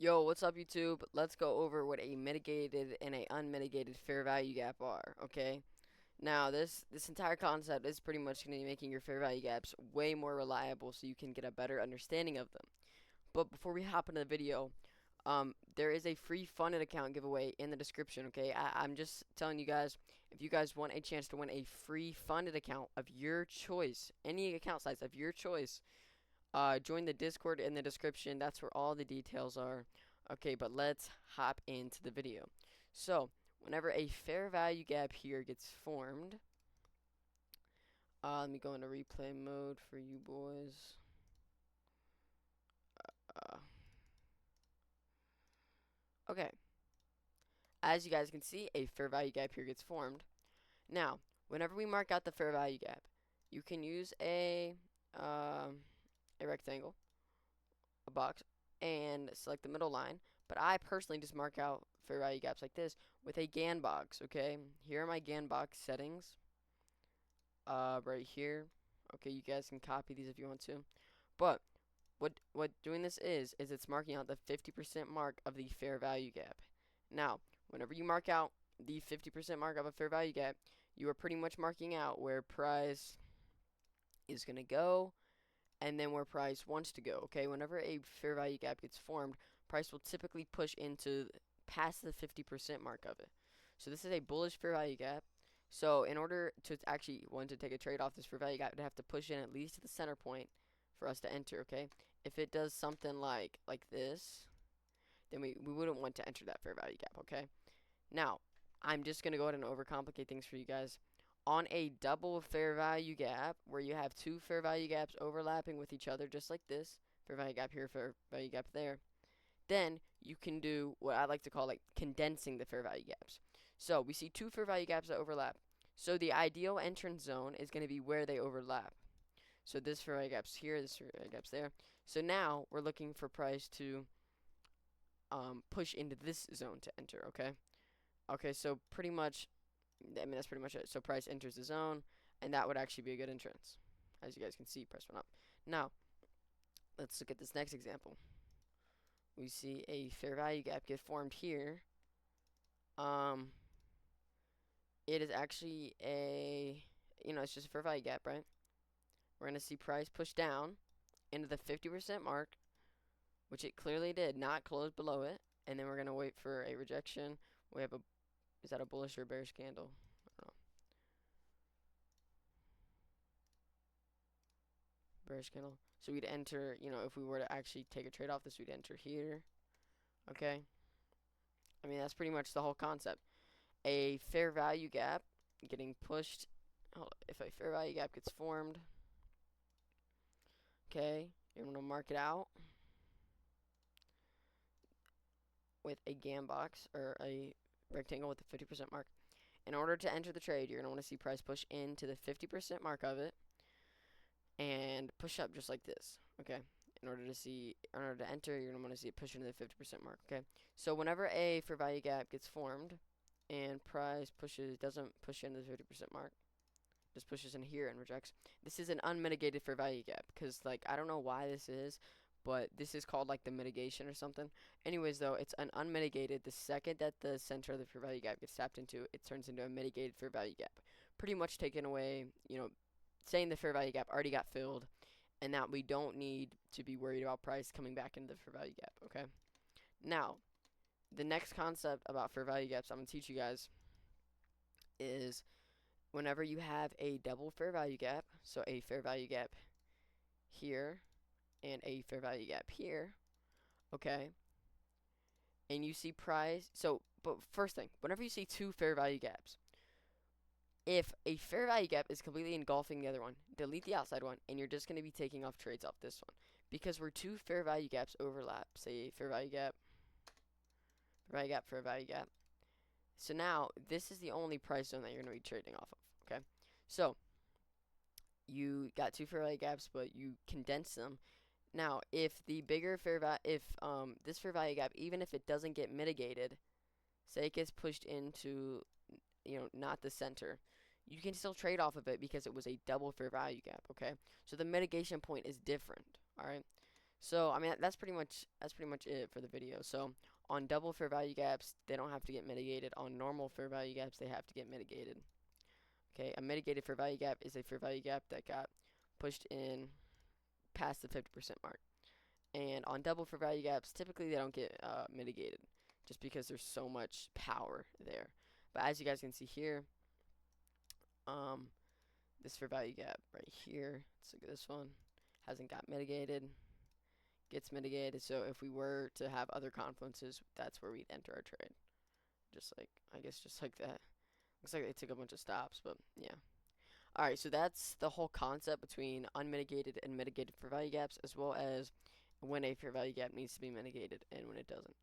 Yo, what's up, YouTube? Let's go over what a mitigated and a unmitigated fair value gap are, okay? Now, this entire concept is pretty much going to be making your fair value gaps way more reliable so you can get a better understanding of them. But before we hop into the video, there is a free funded account giveaway in the description, okay? I'm just telling you guys, if you guys want a chance to win a free funded account of your choice, any account size of your choice, join the Discord in the description. That's where all the details are. Okay, but let's hop into the video. So, whenever a fair value gap here gets formed, let me go into replay mode for you boys. Uh, okay, as you guys can see, a fair value gap here gets formed. Now, whenever we mark out the fair value gap, you can use a rectangle, a box, and select the middle line. But I personally just mark out fair value gaps like this with a GAN box. Okay, here are my GAN box settings. Right here. Okay, you guys can copy these if you want to. But what doing this is it's marking out the 50% mark of the fair value gap. Now, whenever you mark out the 50% mark of a fair value gap, you are pretty much marking out where price is going to go and then where price wants to go. Okay, whenever a fair value gap gets formed, price will typically push into past the 50% mark of it. So this is a bullish fair value gap. So in order to actually want to take a trade off this fair value gap, it'd have to push in at least to the center point for us to enter. Okay, if it does something like this, then we wouldn't want to enter that fair value gap. Okay, now I'm just gonna go ahead and overcomplicate things for you guys. On a double fair value gap, where you have two fair value gaps overlapping with each other, just like this, fair value gap here, fair value gap there, then you can do what I like to call like condensing the fair value gaps. So we see two fair value gaps that overlap. So the ideal entrance zone is going to be where they overlap. So this fair value gap's here, this fair value gap's there. So now we're looking for price to push into this zone to enter, okay? Okay, so pretty much, I mean, that's pretty much it. So price enters the zone, and that would actually be a good entrance. As you guys can see, price went up. Now, let's look at this next example. We see a fair value gap get formed here. It is actually it's just a fair value gap, right? We're going to see price push down into the 50% mark, which it clearly did, not close below it. And then we're going to wait for a rejection. We have is that a bullish or bearish candle? I don't know. Bearish candle. So we'd enter, if we were to actually take a trade off this, we'd enter here. Okay. I mean, that's pretty much the whole concept. A fair value gap getting pushed. If a fair value gap gets formed, okay, you're going to mark it out with a GAN box or a rectangle with a 50% mark. In order to enter the trade, you're going to want to see price push into the 50% mark of it and push up just like this, okay? In order to enter, you're going to want to see it push into the 50% mark, okay? So whenever a fair value gap gets formed and price doesn't push into the 50% mark, just pushes in here and rejects, this is an unmitigated fair value gap, because like I don't know why this is, but this is called like the mitigation or something. Anyways, though, it's an unmitigated. The second that the center of the fair value gap gets tapped into, it turns into a mitigated fair value gap, pretty much taking away, saying the fair value gap already got filled and that we don't need to be worried about price coming back into the fair value gap, okay? Now, the next concept about fair value gaps I'm going to teach you guys is whenever you have a double fair value gap, so a fair value gap here and a fair value gap here, okay, and you see price, but first thing, whenever you see two fair value gaps, if a fair value gap is completely engulfing the other one, delete the outside one, and you're just going to be taking off trades off this one. Because where two fair value gaps overlap, say fair value gap, fair value gap, fair value gap. So now, this is the only price zone that you're going to be trading off of, okay? So, you got two fair value gaps, but you condense them. Now, if the bigger this fair value gap, even if it doesn't get mitigated, say it gets pushed into not the center, you can still trade off of it because it was a double fair value gap, okay? So the mitigation point is different, alright? So I mean that's pretty much it for the video. So on double fair value gaps, they don't have to get mitigated. On normal fair value gaps, they have to get mitigated. Okay, a mitigated fair value gap is a fair value gap that got pushed in past the 50% mark. And on double fair value gaps, typically they don't get mitigated just because there's so much power there. But as you guys can see here, um, this fair value gap right here, let's look at this one, hasn't got mitigated, gets mitigated. So if we were to have other confluences, that's where we'd enter our trade. Just like, I guess just like that. Looks like they took a bunch of stops, but yeah. Alright, so that's the whole concept between unmitigated and mitigated fair value gaps, as well as when a fair value gap needs to be mitigated and when it doesn't.